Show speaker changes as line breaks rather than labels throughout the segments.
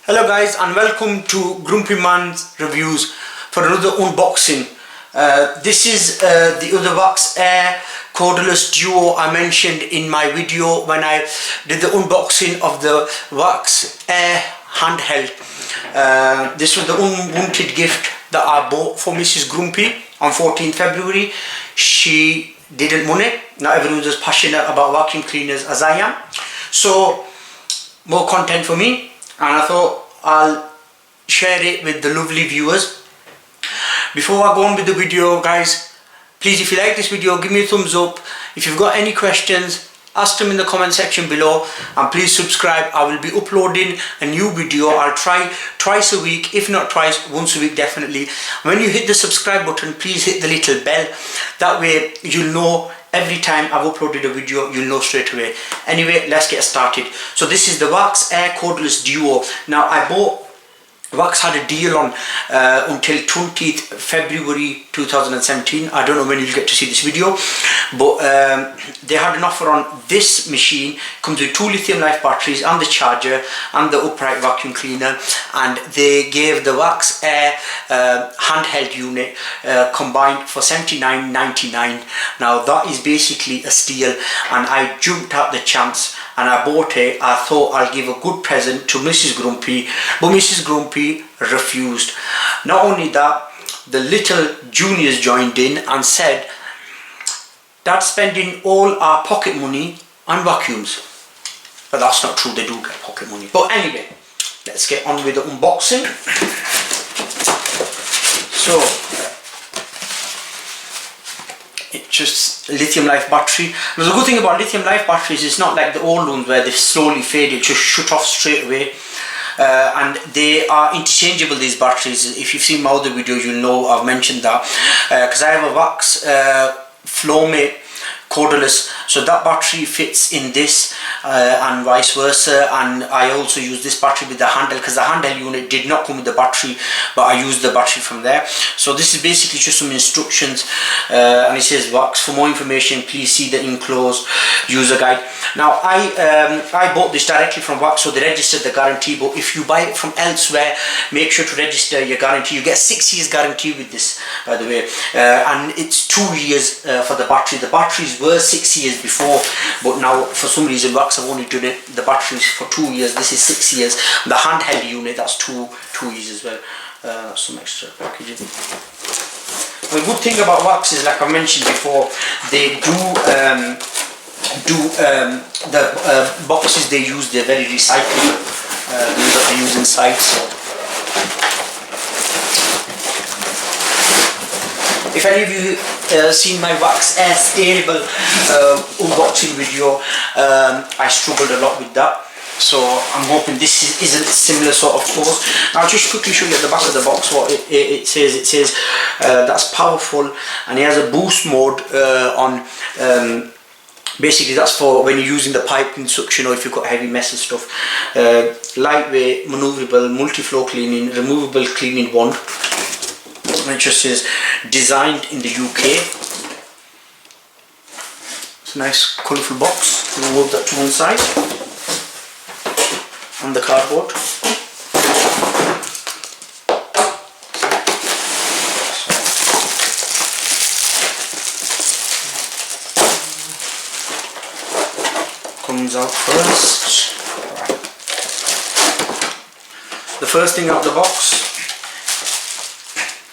Hello guys, and welcome to Grumpy Man's Reviews for another unboxing. This is the other Vax Air Cordless DUO I mentioned in my video when I did the unboxing of the Vax Air handheld. This was the unwanted gift that I bought for Mrs. Grumpy on 14th February. She didn't want it. Not everyone was as passionate about vacuum cleaners as I am. So more content for me, and I thought I'll share it with the lovely viewers. Before I go on with the video, guys, please, if you like this video, give me a thumbs up. If you've got any questions, ask them in the comment section below, and please subscribe. I will be uploading a new video. I'll try twice a week, if not twice, once a week definitely. When you hit the subscribe button, please hit the little bell. That way you'll know every time I've uploaded a video, you'll know straight away. Anyway, let's get started. So this is the Vax Air Cordless DUO. Now I bought, Vax had a deal on until 20th February 2017. I don't know when you'll get to see this video, but they had an offer on this machine. Comes with 2 LithiumLife batteries and the charger and the upright vacuum cleaner, and they gave the Vax Air handheld unit combined for $79.99. Now that is basically a steal, and I jumped at the chance and I bought it. I thought I'll give a good present to Mrs. Grumpy, but Mrs. Grumpy refused. Not only that, the little juniors joined in and said, "Dad's spending all our pocket money on vacuums." But that's not true, they do get pocket money. But anyway, let's get on with the unboxing. So it's just a LithiumLife battery. There's a good thing about LithiumLife batteries, it's not like the old ones where they slowly fade, it just shut off straight away. And they are interchangeable, these batteries. If you've seen my other videos, you'll know I've mentioned that, because I have a Vax Flowmate cordless, so that battery fits in this and vice versa. And I also use this battery with the handle, because the handle unit did not come with the battery, but I used the battery from there. So this is basically just some instructions, and it says Vax. For more information, please see the enclosed user guide. Now I bought this directly from Vax, so they registered the guarantee, but if you buy it from elsewhere, make sure to register your guarantee. You get 6 years guarantee with this, by the way, and it's 2 years for the battery. The batteries were 6 years before, but now for some reason Vax have only done it, the batteries for 2 years. This is 6 years. The handheld unit, that's two years as well. That's some extra packaging. The good thing about Vax is, like I mentioned before, they do the boxes they use, they're very recyclable. These that they use inside. So if any of you seen my Vax Air Stable unboxing video, I struggled a lot with that. So I'm hoping this isn't a similar sort of course. Now I'll just quickly show you at the back of the box what it says. It says that's powerful, and it has a boost mode on. Basically that's for when you're using the piping suction, or if you've got heavy mess and stuff. Lightweight, maneuverable, multi-flow cleaning, removable cleaning wand. And it just says designed in the UK. It's a nice colourful box. We'll move that to one side. And the cardboard. Comes out first. The first thing out of the box,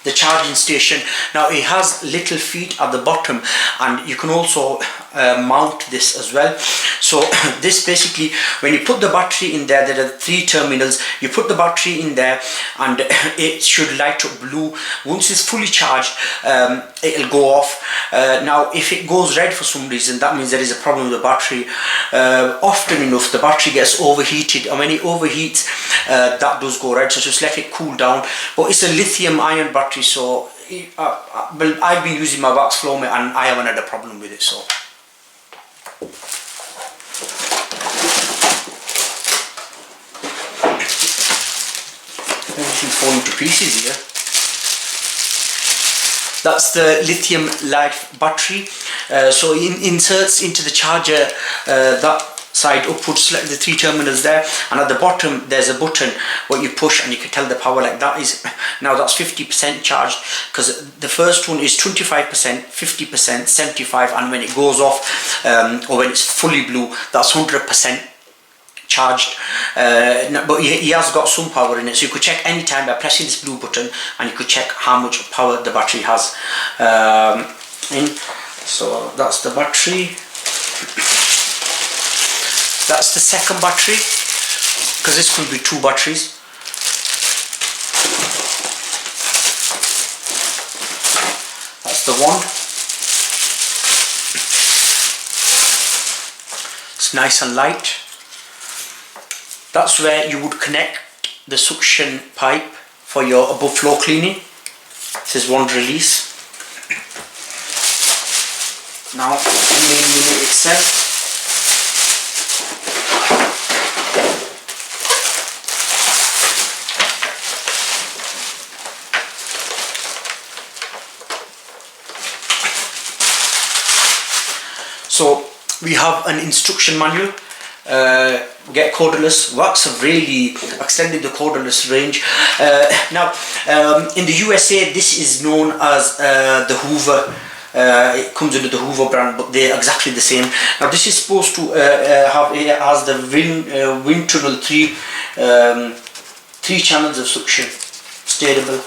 the charging station. Now it has little feet at the bottom, and you can also mount this as well. So this basically, when you put the battery in there, there are 3 terminals. You put the battery in there and it should light up blue. Once it's fully charged, it'll go off. Now if it goes red for some reason, that means there is a problem with the battery. Often enough the battery gets overheated, and when it overheats, that does go red, so just let it cool down. But it's a lithium ion battery, so I've been using my Vax Flowmate and I haven't had a problem with it. So everything's falling to pieces here. That's the LithiumLife battery. So it inserts into the charger that side upwards, select the 3 terminals there, and at the bottom there's a button what you push and you can tell the power, like that is, now that's 50% charged, because the first one is 25%, 50%, 75, and when it goes off or when it's fully blue, that's 100% charged. But he has got some power in it, so you could check anytime by pressing this blue button, and you could check how much power the battery has in. So that's the battery. That's the second battery, because this could be 2 batteries. That's the one. It's nice and light. That's where you would connect the suction pipe for your above floor cleaning. This is one release. Now the main unit itself. So we have an instruction manual. Get cordless. Vax have really extended the cordless range. Now in the USA this is known as the Hoover. It comes under the Hoover brand, but they're exactly the same. Now this is supposed to it has the WindTunnel 3 channels of suction, steerable.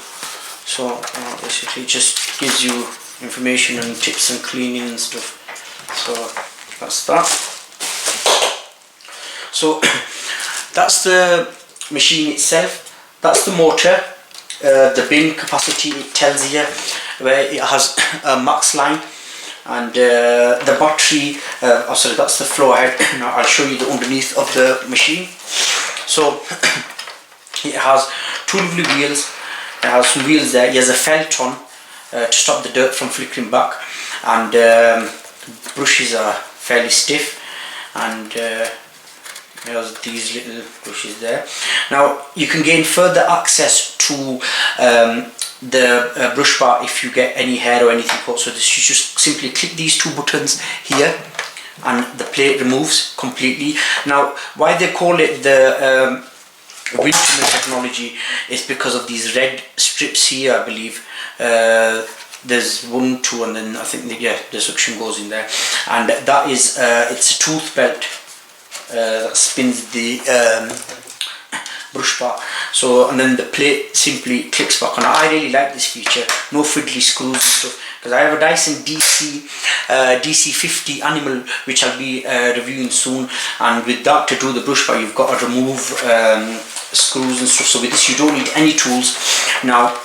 So basically it just gives you information and tips and cleaning and stuff. So that's that. So that's the machine itself. That's the motor. The bin capacity, it tells you where it has a max line, and the battery, sorry, that's the floor head. Now I'll show you the underneath of the machine. So it has 2 lovely wheels. It has some wheels there. It has a felt on to stop the dirt from flickering back, and brushes are fairly stiff, and there's these little brushes there. Now you can gain further access to the brush bar if you get any hair or anything caught. So this, you just simply click these 2 buttons here, and the plate removes completely. Now why they call it the WindTunnel technology is because of these red strips here, I believe. There's 1, 2, and then I think the suction goes in there, and that is it's a tooth belt that spins the brush bar. So, and then the plate simply clicks back on. I really like this feature. No fiddly screws and stuff, because I have a Dyson DC50 Animal which I'll be reviewing soon, and with that, to do the brush bar you've got to remove screws and stuff. So with this you don't need any tools. Now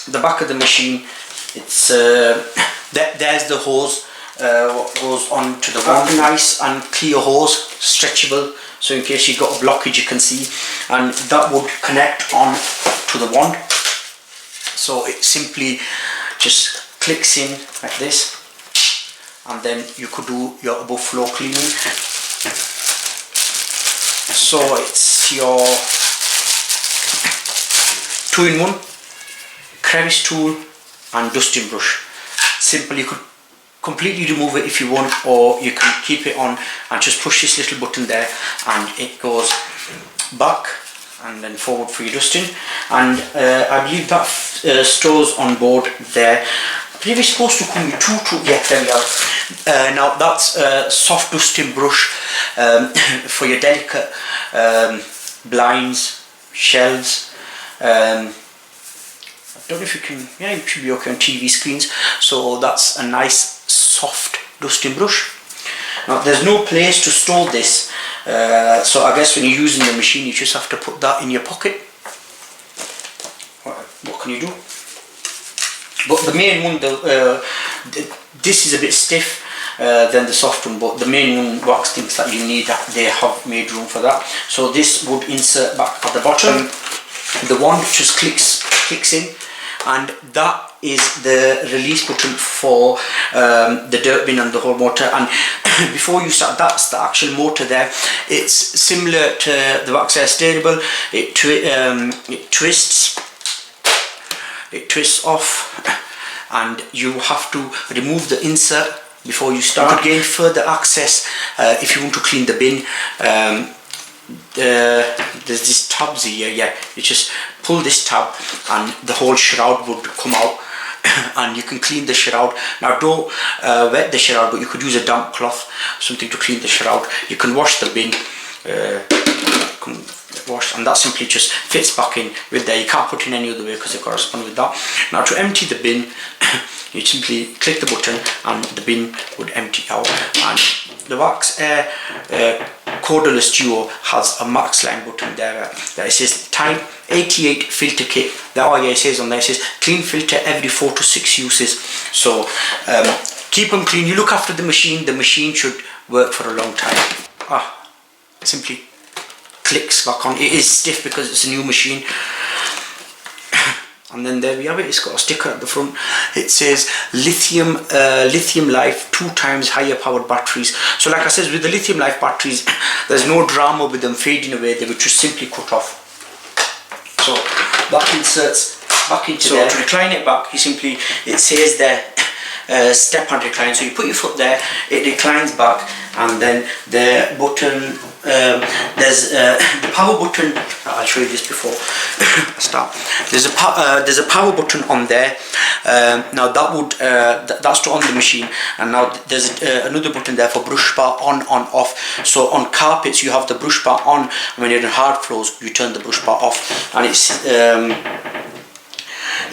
the back of the machine, it's there's the hose what goes on to the wand. Nice and clear hose, stretchable, so in case you've got a blockage you can see, and that would connect on to the wand. So it simply just clicks in like this, and then you could do your above floor cleaning. So it's your 2-in-1 crevice tool and dusting brush. Simple. You could completely remove it if you want, or you can keep it on and just push this little button there, and it goes back and then forward for your dusting. And I believe that stores on board there. I believe it's supposed to come with 2 tools. Yeah, there we are. Now that's a soft dusting brush for your delicate blinds, shelves. I don't know if you can, yeah, it should be okay on TV screens. So that's a nice soft dusting brush. Now there's no place to store this, so I guess when you're using the machine you just have to put that in your pocket. What can you do? But the main one, this is a bit stiff than the soft one, but the main one, Vax thinks that you need that, they have made room for that. So this would insert back at the bottom. The wand just clicks in, and that is the release button for the dirt bin and the whole motor. And before you start, that's the actual motor there. It's similar to the Vax Air steerable. It twists off, and you have to remove the insert before you start. You could gain further access if you want to clean the bin. There's these tabs here, yeah, you just pull this tab and the whole shroud would come out and you can clean the shroud. Now don't wet the shroud, but you could use a damp cloth, something to clean the shroud. You can wash the bin, wash, and that simply just fits back in with there. You can't put in any other way because they correspond with that. Now to empty the bin, you simply click the button and the bin would empty out. And the Vax Air Cordless DUO has a max line button there that it says type 88 filter kit. It says on there, it says clean filter every 4 to 6 uses. So keep them clean. You look after the machine should work for a long time. Simply clicks back on. It is stiff because it's a new machine. And then there we have it. It's got a sticker at the front. It says LithiumLife 2 times higher powered batteries. So like I said, with the LithiumLife batteries, there's no drama with them fading away. They would just simply cut off. So that inserts back into there. To recline it back, it says there step and recline. So you put your foot there, it reclines back, and then the button, there's the power button. I'll show you this before I start. There's a power button on there. Now that would that's to on the machine, and now there's another button there for brush bar on off. So on carpets you have the brush bar on, and when you're in hard floors you turn the brush bar off. And it's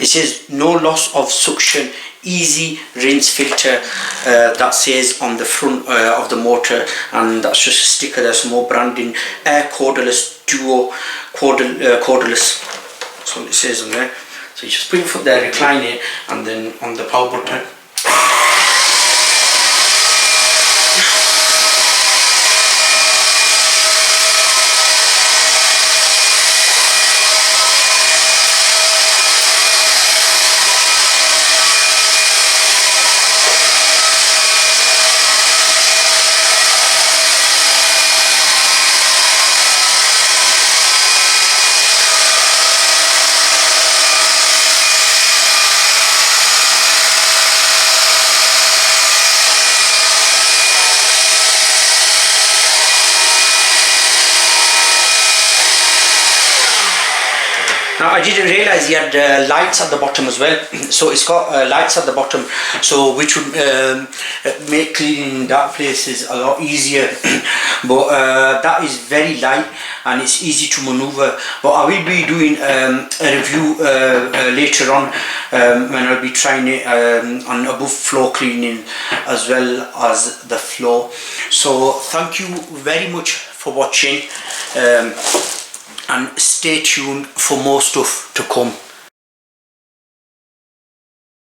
it says no loss of suction, easy rinse filter, that says on the front of the motor, and that's just a sticker. There's some more branding. Air Cordless DUO, cordless, that's what it says on there. So you just put your foot there, recline it, and then on the power button, now I didn't realize he had lights at the bottom as well. So it's got lights at the bottom, so which would make cleaning dark places a lot easier. But that is very light and it's easy to maneuver. But I will be doing a review later on when I'll be trying it on above floor cleaning as well as the floor. So thank you very much for watching. And stay tuned for more stuff to come.